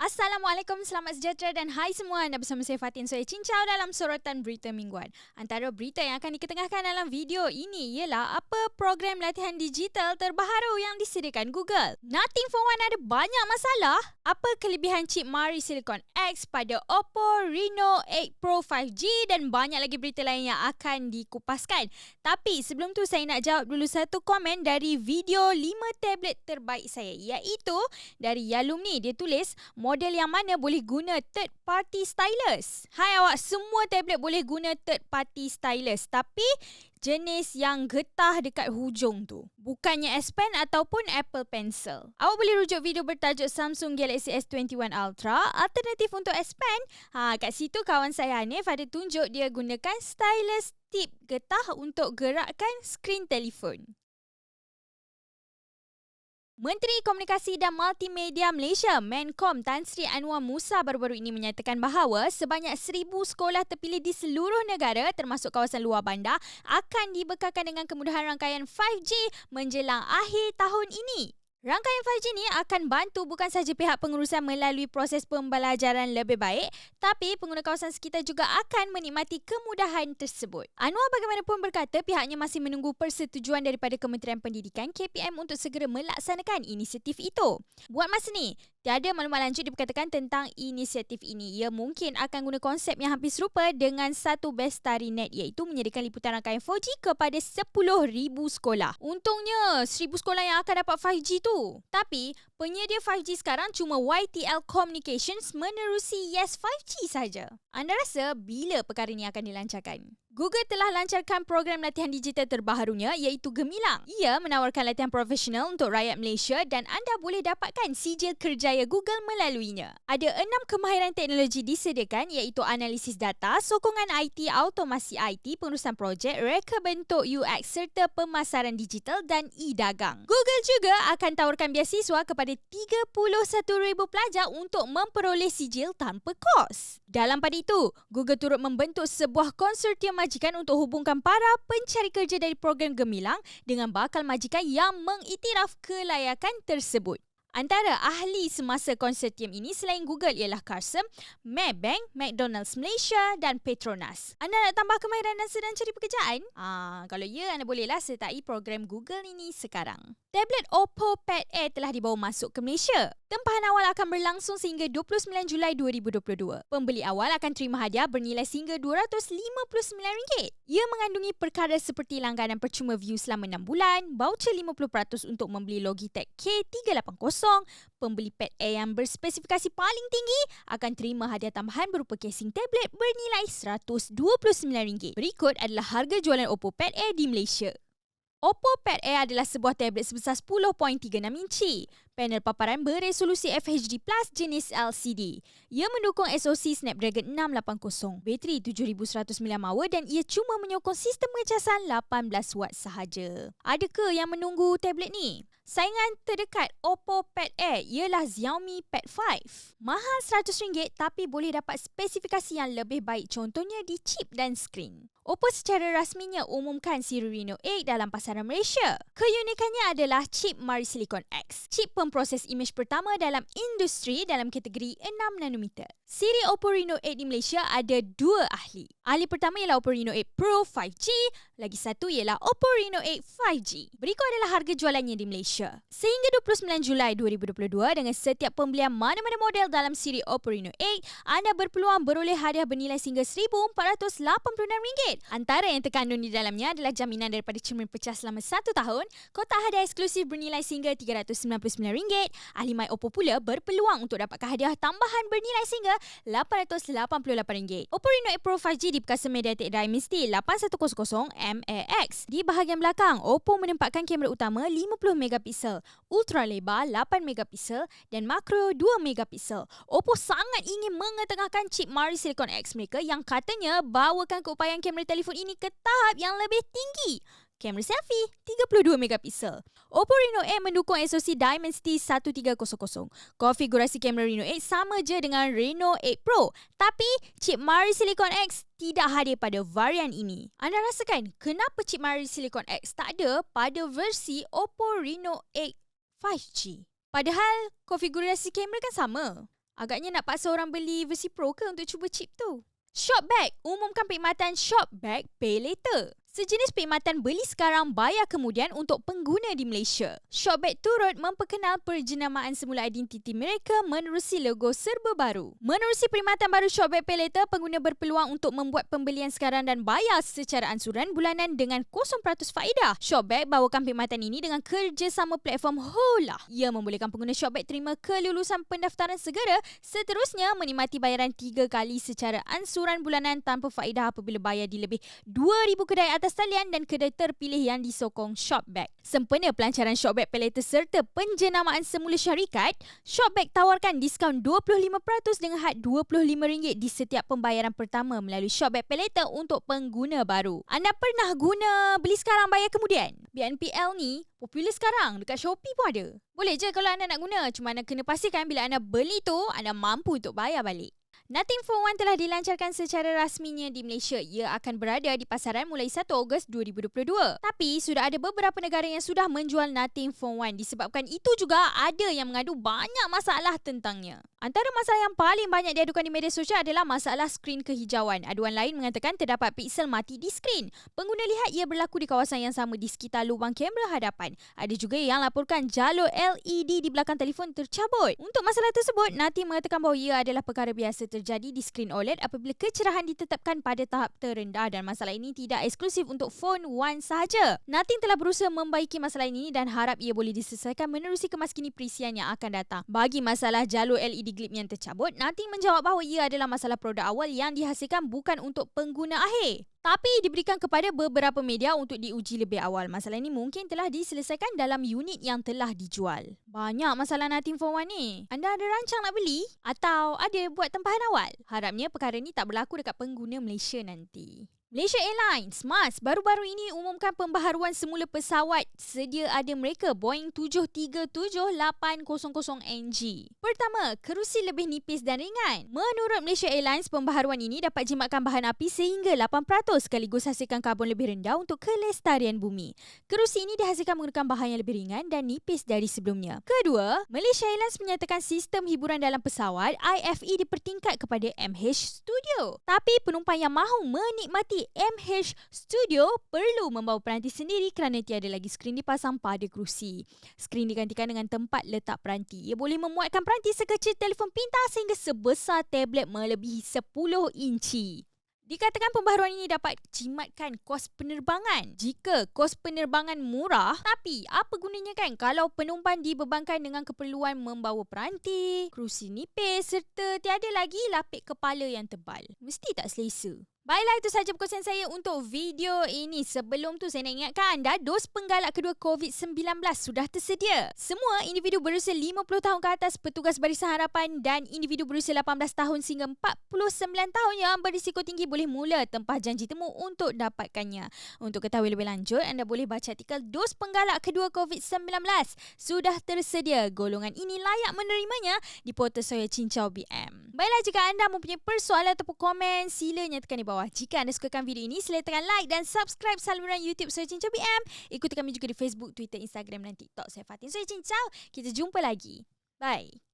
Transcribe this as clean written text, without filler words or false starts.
Assalamualaikum, selamat sejahtera dan hai semua. Anda bersama saya Fatin Soe Cincau dalam sorotan berita mingguan. Antara berita yang akan diketengahkan dalam video ini ialah apa program latihan digital terbaru yang disediakan Google. Nothing for One ada banyak masalah. Apa kelebihan chip Mari Silicon X pada Oppo Reno 8 Pro 5G dan banyak lagi berita lain yang akan dikupaskan. Tapi sebelum tu saya nak jawab dulu satu komen dari video 5 tablet terbaik saya, iaitu dari Yalumni. Dia tulis model yang mana boleh guna third party stylus. Hai awak, semua tablet boleh guna third party stylus, tapi jenis yang getah dekat hujung tu. Bukannya S Pen ataupun Apple Pencil. Awak boleh rujuk video bertajuk Samsung Galaxy S21 Ultra, alternatif untuk S Pen. Kat situ kawan saya Hanif ada tunjuk dia gunakan stylus tip getah untuk gerakkan skrin telefon. Menteri Komunikasi dan Multimedia Malaysia, Menkom Tan Sri Anwar Musa baru-baru ini menyatakan bahawa sebanyak 1,000 sekolah terpilih di seluruh negara termasuk kawasan luar bandar akan dibekalkan dengan kemudahan rangkaian 5G menjelang akhir tahun ini. Rangkaian 5G ni akan bantu bukan sahaja pihak pengurusan melalui proses pembelajaran lebih baik, tapi pengguna kawasan sekitar juga akan menikmati kemudahan tersebut. Anwar bagaimanapun berkata pihaknya masih menunggu persetujuan daripada Kementerian Pendidikan KPM untuk segera melaksanakan inisiatif itu. Buat masa ni, tiada maklumat lanjut diperkatakan tentang inisiatif ini. Ia mungkin akan guna konsep yang hampir serupa dengan satu Bestari Net, iaitu menyediakan liputan rangkaian 4G kepada 10,000 sekolah. Untungnya 1,000 sekolah yang akan dapat 5G tu. Tapi penyedia 5G sekarang cuma YTL Communications menerusi Yes 5G saja. Anda rasa bila perkara ini akan dilancarkan? Google telah lancarkan program latihan digital terbarunya iaitu Gemilang. Ia menawarkan latihan profesional untuk rakyat Malaysia dan anda boleh dapatkan sijil kerjaya Google melaluinya. Ada 6 kemahiran teknologi disediakan iaitu analisis data, sokongan IT, automasi IT, pengurusan projek, reka bentuk UX serta pemasaran digital dan e-dagang. Google juga akan tawarkan beasiswa kepada 31,000 pelajar untuk memperoleh sijil tanpa kos. Dalam pada itu, Google turut membentuk sebuah konsortium majikan untuk hubungkan para pencari kerja dari program Gemilang dengan bakal majikan yang mengiktiraf kelayakan tersebut. Antara ahli semasa konsortium ini selain Google ialah Carsem, Maybank, McDonald's Malaysia dan Petronas. Anda nak tambah kemahiran dan sedang cari pekerjaan? Kalau ya, anda bolehlah sertai program Google ini sekarang. Tablet Oppo Pad Air telah dibawa masuk ke Malaysia. Tempahan awal akan berlangsung sehingga 29 Julai 2022. Pembeli awal akan terima hadiah bernilai sehingga RM259. Ia mengandungi perkara seperti langganan percuma view selama 6 bulan, voucher 50% untuk membeli Logitech K380, pembeli Pad Air yang berspesifikasi paling tinggi akan terima hadiah tambahan berupa casing tablet bernilai RM129. Berikut adalah harga jualan Oppo Pad Air di Malaysia. Oppo Pad Air adalah sebuah tablet sebesar 10.36 inci. Panel paparan beresolusi FHD Plus jenis LCD. Ia mendukung SoC Snapdragon 680, bateri 7,100 mAh dan ia cuma menyokong sistem pengecasan 18 watt sahaja. Adakah yang menunggu tablet ni? Saingan terdekat Oppo Pad Air ialah Xiaomi Pad 5. Mahal RM100 tapi boleh dapat spesifikasi yang lebih baik, contohnya di chip dan skrin. Oppo secara rasminya umumkan siri Reno 8 dalam pasaran Malaysia. Keunikannya adalah chip Mari Silicon X, chip pemproses imej pertama dalam industri dalam kategori 6 nanometer. Siri Oppo Reno 8 di Malaysia ada 2 ahli. Ahli pertama ialah Oppo Reno 8 Pro 5G, lagi satu ialah Oppo Reno 8 5G. Berikut adalah harga jualannya di Malaysia. Sehingga 29 Julai 2022, dengan setiap pembelian mana-mana model dalam siri Oppo Reno 8, anda berpeluang beroleh hadiah bernilai sehingga RM1,486. Antara yang terkandung di dalamnya adalah jaminan daripada cermin pecah selama 1 tahun, kotak hadiah eksklusif bernilai sehingga RM399. Ahli My Oppo pula berpeluang untuk dapatkan hadiah tambahan bernilai sehingga RM888. Oppo Reno 8 Pro 5G diperkasa MediaTek Dimensity 8100 MAX. Di bahagian belakang, Oppo menempatkan kamera utama 50MP, ultra lebar 8MP dan makro 2MP. Oppo sangat ingin mengetengahkan chip Mari Silicon X mereka yang katanya bawakan keupayaan kamera telefon ini ke tahap yang lebih tinggi. Kamera selfie 32MP. Oppo Reno 8 mendukung SoC Dimensity 1300. Konfigurasi kamera Reno 8 sama je dengan Reno 8 Pro, tapi chip Mari Silicon X tidak hadir pada varian ini. Anda rasakan kenapa chip Mari Silicon X tak ada pada versi Oppo Reno 8 5G? Padahal konfigurasi kamera kan sama. Agaknya nak paksa orang beli versi Pro ke untuk cuba chip tu? Shopback umumkan perkhidmatan Shopback Pay Later. Sejenis perkhidmatan beli sekarang bayar kemudian untuk pengguna di Malaysia. Shopback turut memperkenal perjenamaan semula identiti mereka menerusi logo serba baru. Menerusi perkhidmatan baru Shopback Pay Later, pengguna berpeluang untuk membuat pembelian sekarang dan bayar secara ansuran bulanan dengan 0% faedah. Shopback bawakan perkhidmatan ini dengan kerjasama platform Hola. Ia membolehkan pengguna Shopback terima kelulusan pendaftaran segera, seterusnya menikmati bayaran 3 kali secara ansuran bulanan tanpa faedah apabila bayar di lebih 2,000 kedai atas talian dan kedai terpilih yang disokong Shopback. Sempena pelancaran Shopback Pay Later serta penjenamaan semula syarikat, Shopback tawarkan diskaun 25% dengan had RM25 di setiap pembayaran pertama melalui Shopback Pay Later untuk pengguna baru. Anda pernah guna beli sekarang bayar kemudian? BNPL ni popular sekarang, dekat Shopee pun ada. Boleh je kalau anda nak guna, cuma anda kena pastikan bila anda beli tu, anda mampu untuk bayar balik. Nothing Phone 1 telah dilancarkan secara rasminya di Malaysia. Ia akan berada di pasaran mulai 1 Ogos 2022. Tapi sudah ada beberapa negara yang sudah menjual Nothing Phone 1. Disebabkan itu juga ada yang mengadu banyak masalah tentangnya. Antara masalah yang paling banyak diadukan di media sosial adalah masalah skrin kehijauan. Aduan lain mengatakan terdapat piksel mati di skrin. Pengguna lihat ia berlaku di kawasan yang sama di sekitar lubang kamera hadapan. Ada juga yang laporkan jalur LED di belakang telefon tercabut. Untuk masalah tersebut, Nothing mengatakan bahawa ia adalah perkara biasa terjadi di skrin OLED apabila kecerahan ditetapkan pada tahap terendah dan masalah ini tidak eksklusif untuk Phone 1 sahaja. Nothing telah berusaha membaiki masalah ini dan harap ia boleh diselesaikan menerusi kemaskini perisian yang akan datang. Bagi masalah jalur LED glip yang tercabut, Nothing menjawab bahawa ia adalah masalah produk awal yang dihasilkan bukan untuk pengguna akhir, tapi diberikan kepada beberapa media untuk diuji lebih awal. Masalah ini mungkin telah diselesaikan dalam unit yang telah dijual. Banyak masalah Nothing Phone 1 ni. Anda ada rancang nak beli? Atau ada buat tempahan awal? Harapnya perkara ini tak berlaku dekat pengguna Malaysia nanti. Malaysia Airlines, MAS, baru-baru ini umumkan pembaharuan semula pesawat sedia ada mereka Boeing 737-800NG. Pertama, kerusi lebih nipis dan ringan. Menurut Malaysia Airlines, pembaharuan ini dapat jimatkan bahan api sehingga 8% sekaligus hasilkan karbon lebih rendah untuk kelestarian bumi. Kerusi ini dihasilkan menggunakan bahan yang lebih ringan dan nipis dari sebelumnya. Kedua, Malaysia Airlines menyatakan sistem hiburan dalam pesawat IFE dipertingkat kepada MH Studio. Tapi penumpang yang mahu menikmati MH Studio perlu membawa peranti sendiri kerana tiada lagi skrin dipasang pada kerusi. Skrin digantikan dengan tempat letak peranti. Ia boleh memuatkan peranti sekecil telefon pintar sehingga sebesar tablet melebihi 10 inci. Dikatakan pembaharuan ini dapat jimatkan kos penerbangan. Jika kos penerbangan murah, tapi apa gunanya kan kalau penumpang dibebankan dengan keperluan membawa peranti, kerusi nipis serta tiada lagi lapik kepala yang tebal. Mesti tak selesa. Baiklah, itu sahaja perkongsian saya untuk video ini. Sebelum tu saya nak ingatkan anda, dos penggalak kedua COVID-19 sudah tersedia. Semua individu berusia 50 tahun ke atas, petugas Barisan Harapan dan individu berusia 18 tahun sehingga 49 tahun yang berisiko tinggi boleh mula tempah janji temu untuk dapatkannya. Untuk ketahui lebih lanjut, anda boleh baca artikel dos penggalak kedua COVID-19 sudah tersedia. Golongan ini layak menerimanya di portal saya Cincau BM. Baiklah, jika anda mempunyai persoalan ataupun komen, sila nyatakan di bawah. Jika anda sukakan video ini, sila tekan like dan subscribe saluran YouTube Saya Cincau BM. Ikuti kami juga di Facebook, Twitter, Instagram dan TikTok. Saya Fatin Saya Cincau. Kita jumpa lagi. Bye.